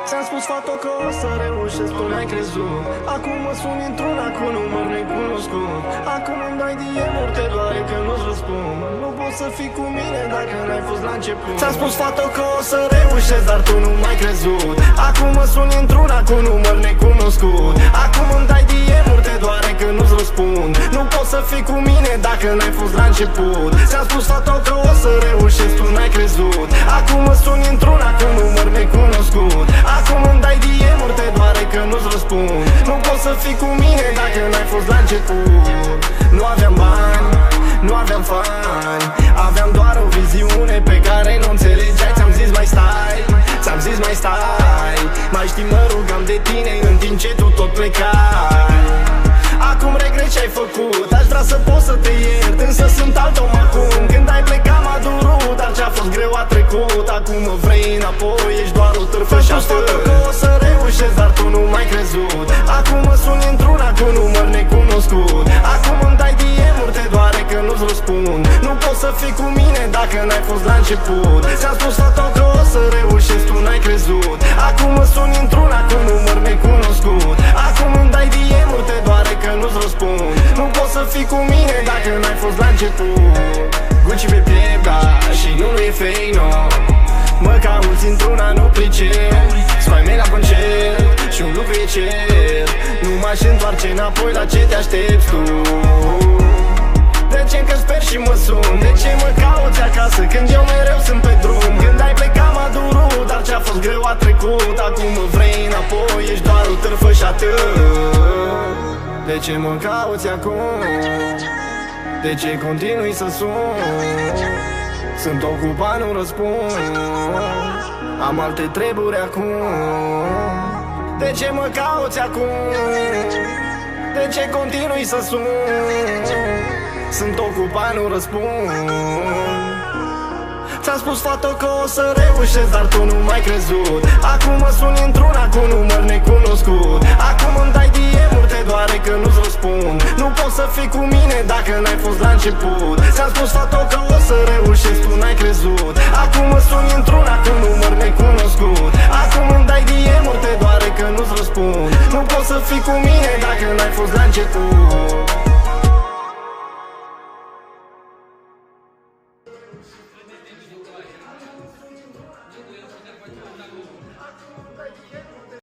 Ți-am spus, fată, că o să reușesc, tu n-ai crezut. Acum mă suni într-una cu număr necunoscut. Acum îmi dai DM-uri, te doare că nu-ți răspund. Nu poți să fii cu mine dacă n-ai fost la început. Ți-am spus, fată, că o să reușesc, dar tu nu m-ai crezut. Acum mă suni într-una cu număr necunoscut. Acum îmi dai DM-uri, te doare că nu-ți răspund. Nu poți să fii cu mine dacă n-ai fost la început. Ți-am spus, fată, că o să reușesc, tu n-ai crezut. Acum mă suni într-una cu număr necunoscut. Acum îmi dai DM-uri, te doare că nu-ți răspund. Nu poți să fii cu mine dacă n-ai fost la început. Nu aveam bani, nu aveam fani, aveam doar o viziune pe care nu înțelegeai. Ți-am zis mai stai, ți-am zis mai stai. Mai știi, mă rugam de tine în timp ce tu tot plecai. Acum regret ce-ai făcut, aș vrea să pot să te iert, însă sunt alt om acum. Când ai plecat m-a durut, dar ce-a fost greu a trecut. Acum mă vrei înapoi, ești doar o târfă și atât. Că o să reușesc, dar tu nu m-ai crezut. Acum mă suni într-una cu număr necunoscut. Acum îmi dai DM-uri, te doare că nu-ți răspund. Nu poți să fii cu mine dacă n-ai fost la început. Ți-am spus, fată, că o să reușesc, tu n-ai crezut. Acum mă suni într-una cu număr necunoscut. Acum îmi dai DM-uri, te doare că nu-ți răspund. Nu poți să fii cu mine dacă n-ai fost la început. Gucci pe piept, da, și nu e fake, no. Mă cauți într-una, nu pricep. Spai mei la concert și un lucru e cer. Nu m-aș întoarce înapoi la ce te aștepți tu. De ce că sper și mă sun? De ce mă cauți acasă când eu mereu sunt pe drum? Când ai plecat m-a durut, dar ce-a fost greu a trecut. Acum mă vrei înapoi, ești doar o târfă și atât. De ce mă cauți acum? De ce continui să sun? Sunt ocupat, nu răspund. Am alte treburi acum. De ce mă cauți acum? De ce continui să sun? Sunt ocupat, nu răspund. Ți-am spus, fată, că o să reușesc, dar tu nu m-ai crezut. Acum mă suni într-una cu număr necunoscut. Acum îmi dai DM-uri, te doare că nu-ți răspund. Nu poți să fii cu mine dacă n-ai fost la început. Ți-am spus, fată, că o să reușesc, tu n-ai crezut. Acum mă suni într-una cu număr necunoscut. Acum îmi dai DM-uri, te doare că nu-ți răspund. Nu poți să fii cu mine dacă n-ai fost la început.